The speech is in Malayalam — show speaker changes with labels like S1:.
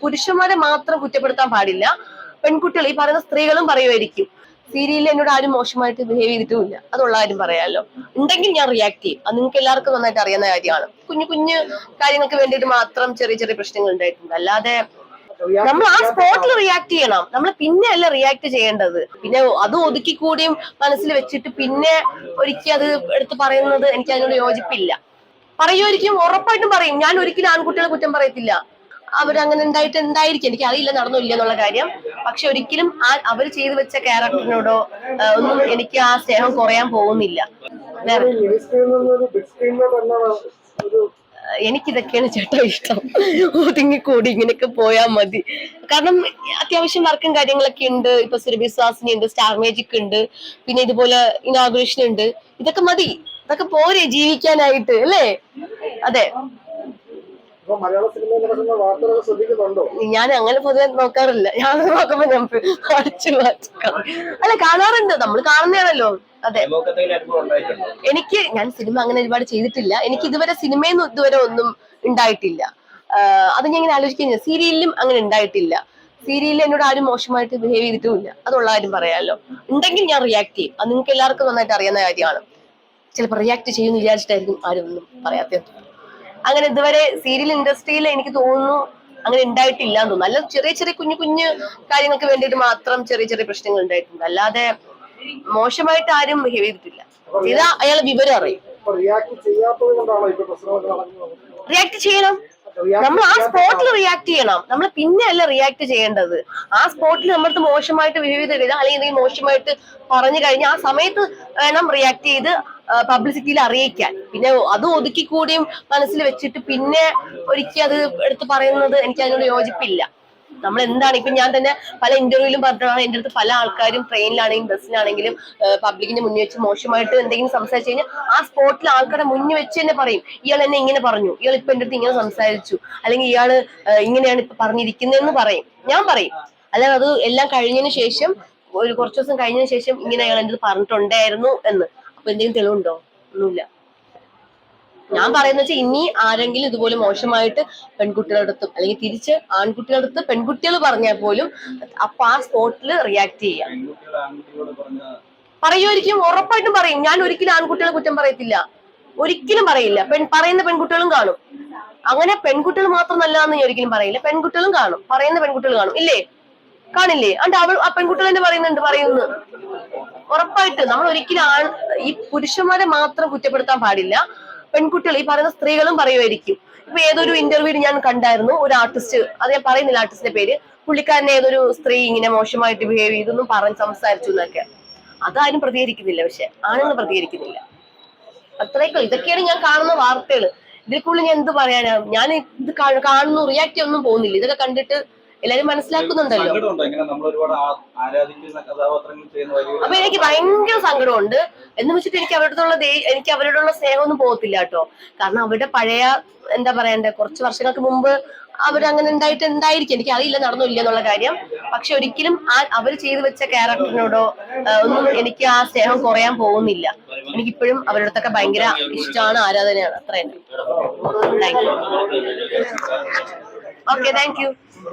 S1: പുരുഷന്മാരെ മാത്രം കുറ്റപ്പെടുത്താൻ പാടില്ല. പെൺകുട്ടികൾ ഈ പറയുന്ന സ്ത്രീകളും പറയുമായിരിക്കും സീരിയലിൽ എന്നോട് ആരും മോശമായിട്ട് ബിഹേവ് ചെയ്തിട്ടുമില്ല. അതുള്ള കാര്യം പറയാമല്ലോ. ഉണ്ടെങ്കിൽ ഞാൻ റിയാക്ട് ചെയ്യും. അത് നിങ്ങൾക്ക് എല്ലാവർക്കും നന്നായിട്ട് അറിയുന്ന കാര്യമാണ്. കുഞ്ഞു കുഞ്ഞു കാര്യങ്ങൾക്ക് വേണ്ടിയിട്ട് മാത്രം ചെറിയ ചെറിയ പ്രശ്നങ്ങൾ ഉണ്ടായിട്ടുണ്ട്. അല്ലാതെ നമ്മൾ ആ സ്പോട്ടിൽ റിയാക്ട് ചെയ്യണം. നമ്മൾ പിന്നെ അല്ല റിയാക്ട് ചെയ്യേണ്ടത്. പിന്നെ അത് ഒതുക്കി കൂടിയും മനസ്സിൽ വെച്ചിട്ട് പിന്നെ ഒരിക്കൽ അത് എടുത്ത് പറയുന്നത് എനിക്ക് അതിനോട് യോജിപ്പില്ല. പറയുമായിരിക്കും, ഉറപ്പായിട്ടും പറയും. ഞാൻ ഒരിക്കലും ആൺകുട്ടികളെ കുറ്റം പറയത്തില്ല. അവരങ്ങനെ ഉണ്ടായിരിക്കും. എനിക്ക് അറിയില്ല നടന്നില്ല എന്നുള്ള കാര്യം. പക്ഷെ ഒരിക്കലും അവർ ചെയ്തു വെച്ച ക്യാരക്ടറിനോടോ ഒന്നും എനിക്ക് ആ സ്നേഹം കുറയാൻ പോകുന്നില്ല. എനിക്കിതൊക്കെയാണ് ചേട്ടാ ഇഷ്ടം. ഒതുങ്ങിക്കൂടി ഇങ്ങനെയൊക്കെ പോയാൽ മതി. കാരണം അത്യാവശ്യം വർക്കും കാര്യങ്ങളൊക്കെ ഉണ്ട്. ഇപ്പൊ സുരഭിശ്വാസിനി ഉണ്ട്, സ്റ്റാർ മാജിക് ഉണ്ട്, പിന്നെ ഇതുപോലെ ഇനാഗുറേഷൻ ഉണ്ട്. ഇതൊക്കെ മതി. ഇതൊക്കെ പോരെ ജീവിക്കാനായിട്ട്, അല്ലേ? അതെ. ഞാൻ അങ്ങനെ പൊതുവെ നോക്കാറില്ല. ഞാൻ നോക്കുമ്പോ ഞാൻ അടിച്ചു മാറ്റാം. അല്ല, കാണാറുണ്ട്. നമ്മൾ കാണുന്നതാണല്ലോ. അതെ. ഞാൻ സിനിമ അങ്ങനെ ഒരുപാട് ചെയ്തിട്ടില്ല. എനിക്ക് ഇതുവരെ സിനിമയിൽ ഇതുവരെ ഒന്നും ഉണ്ടായിട്ടില്ല. അത് ഞാൻ ഇങ്ങനെ ആലോചിക്കുന്നത്. സീരിയലിലും അങ്ങനെ ഉണ്ടായിട്ടില്ല. സീരിയലിൽ എന്നോട് ആരും മോശമായിട്ട് ബിഹേവ് ചെയ്തിട്ടുമില്ല. അതുള്ള കാര്യം പറയാമല്ലോ. ഉണ്ടെങ്കിൽ ഞാൻ റിയാക്ട് ചെയ്യും. അത് നിങ്ങൾക്ക് എല്ലാവർക്കും നന്നായിട്ട് അറിയുന്ന കാര്യമാണ്. ചിലപ്പോൾ റിയാക്ട് ചെയ്യുമെന്ന് വിചാരിച്ചിട്ടായിരിക്കും ആരും ഒന്നും പറയാത്തത്. അങ്ങനെ ഇതുവരെ സീരിയൽ ഇൻഡസ്ട്രിയിൽ എനിക്ക് തോന്നുന്നു അങ്ങനെ ഉണ്ടായിട്ടില്ല എന്ന് തോന്നുന്നു. നല്ല ചെറിയ ചെറിയ കുഞ്ഞു കുഞ്ഞു കാര്യങ്ങൾക്ക് വേണ്ടിയിട്ട് മാത്രം ചെറിയ ചെറിയ പ്രശ്നങ്ങൾ ഉണ്ടായിട്ടുണ്ട്. അല്ലാതെ മോശമായിട്ട് ആരും ബിഹേവ് ചെയ്തിട്ടില്ല. ചെയ്താ അയാൾ വിവരം അറിയും. റിയാക്ട് ചെയ്യണം. നമ്മൾ ആ സ്പോട്ടിൽ റിയാക്ട് ചെയ്യണം. നമ്മൾ പിന്നെ അല്ല റിയാക്ട് ചെയ്യേണ്ടത്. ആ സ്പോട്ടിൽ നമ്മൾക്ക് മോശമായിട്ട് ബിഹേവ് ചെയ്ത് അല്ലെങ്കിൽ മോശമായിട്ട് പറഞ്ഞു കഴിഞ്ഞാൽ ആ സമയത്ത് വേണം റിയാക്ട് ചെയ്ത് പബ്ലിസിറ്റിയിൽ അറിയിക്കാൻ. പിന്നെ അത് ഒതുക്കി കൂടിയും മനസ്സിൽ വെച്ചിട്ട് പിന്നെ ഒരിക്കൽ അത് എടുത്ത് പറയുന്നത് എനിക്ക് അതിനോട് യോജിപ്പില്ല. നമ്മൾ എന്താണ് ഇപ്പൊ ഞാൻ തന്നെ പല ഇന്റർവ്യൂവിലും പറഞ്ഞിട്ടാണ് എന്റെ അടുത്ത് പല ആൾക്കാരും ട്രെയിനിലാണെങ്കിലും ബസ്സിലാണെങ്കിലും പബ്ലിക്കിന്റെ മുന്നിൽ വെച്ച് മോശമായിട്ട് എന്തെങ്കിലും സംസാരിച്ചു കഴിഞ്ഞാൽ ആ സ്പോട്ടിൽ ആൾക്കാരുടെ മുന്നിൽ വെച്ച് തന്നെ പറയും, ഇയാൾ എന്നെ ഇങ്ങനെ പറഞ്ഞു, ഇയാൾ ഇപ്പൊ എന്റെ അടുത്ത് ഇങ്ങനെ സംസാരിച്ചു, അല്ലെങ്കിൽ ഇയാള് ഇങ്ങനെയാണ് ഇപ്പൊ പറഞ്ഞിരിക്കുന്നതെന്ന് പറയും. ഞാൻ പറയും. അല്ലാതെ അത് എല്ലാം കഴിഞ്ഞതിന് ശേഷം ഒരു കുറച്ചു ദിവസം കഴിഞ്ഞതിന് ശേഷം ഇങ്ങനെ അയാൾ എന്റെ അടുത്ത് പറഞ്ഞിട്ടുണ്ടായിരുന്നു എന്ന് അപ്പൊ എന്തെങ്കിലും തെളിവുണ്ടോ? ഒന്നുമില്ല. ഞാൻ പറയുന്നത് വെച്ചാൽ ഇനി ആരെങ്കിലും ഇതുപോലെ മോശമായിട്ട് പെൺകുട്ടികളടുത്തും അല്ലെങ്കിൽ തിരിച്ച് ആൺകുട്ടികളടുത്ത് പെൺകുട്ടികൾ പറഞ്ഞാൽ പോലും അപ്പൊ ആ സ്പോട്ടിൽ റിയാക്ട് ചെയ്യാം. പറയുമായിരിക്കും, ഉറപ്പായിട്ടും പറയും. ഞാൻ ഒരിക്കലും ആൺകുട്ടികളെ കുറ്റം പറയത്തില്ല. ഒരിക്കലും പറയില്ല. പറയുന്ന പെൺകുട്ടികളും കാണും. അങ്ങനെ പെൺകുട്ടികൾ മാത്രം നല്ലതാന്ന് ഞാൻ ഒരിക്കലും പറയില്ല. പെൺകുട്ടികളും കാണും, പറയുന്ന പെൺകുട്ടികൾ കാണും. ഇല്ലേ? കാണില്ലേ? അണ്ട് ആ പെൺകുട്ടികൾ തന്നെ പറയുന്നു. ഉറപ്പായിട്ട് നമ്മൾ ഒരിക്കലും ഈ പുരുഷന്മാരെ മാത്രം കുറ്റപ്പെടുത്താൻ പാടില്ല. പെൺകുട്ടികൾ ഈ പറയുന്ന സ്ത്രീകളും പറയുമായിരിക്കും. ഇപ്പൊ ഏതൊരു ഇന്റർവ്യൂവിൽ ഞാൻ കണ്ടായിരുന്നു ഒരു ആർട്ടിസ്റ്റ്, അത് ഞാൻ പറയുന്നില്ല ആർട്ടിസ്റ്റിന്റെ പേര്, പുള്ളിക്കാരനെ ഏതൊരു സ്ത്രീ ഇങ്ങനെ മോശമായിട്ട് ബിഹേവ് ചെയ്തെന്നും പറഞ്ഞ് സംസാരിച്ചു എന്നൊക്കെ. അതാരും പ്രതികരിക്കുന്നില്ല. പക്ഷെ ആണുങ്ങൾ പ്രതികരിക്കുന്നില്ല. അത്രയൊക്കെ. ഇതൊക്കെയാണ് ഞാൻ കാണുന്ന വാർത്തകൾ. ഇതിൽ കൂടുതൽ ഞാൻ എന്ത് പറയാനാ? ഞാൻ ഇത് കാണുന്നു, റിയാക്ട് ഒന്നും പോകുന്നില്ല. ഇതൊക്കെ കണ്ടിട്ട് എല്ലാരും മനസ്സിലാക്കുന്നുണ്ടല്ലോ. അപ്പൊ എനിക്ക് ഭയങ്കര സങ്കടമുണ്ട്. എന്ന് വെച്ചിട്ട് എനിക്ക് അവരോടുള്ള സ്നേഹമൊന്നും പോകത്തില്ല കേട്ടോ. കാരണം അവരുടെ പഴയ എന്താ പറയണ്ടേ, കുറച്ച് വർഷങ്ങൾക്ക് മുമ്പ് അവരങ്ങനെ ഉണ്ടായിരിക്കും. എനിക്ക് അറിയില്ല നടന്നില്ല എന്നുള്ള കാര്യം. പക്ഷെ ഒരിക്കലും അവർ ചെയ്തു വെച്ച ക്യാരക്ടറിനോടോ ഒന്നും എനിക്ക് ആ സ്നേഹം കുറയാൻ പോകുന്നില്ല. എനിക്കിപ്പോഴും അവരുടെ അടുത്തൊക്കെ ഭയങ്കര ഇഷ്ടമാണ്, ആരാധനയാണ്. അത്ര തന്നെ. Thank you. Okay, thank you.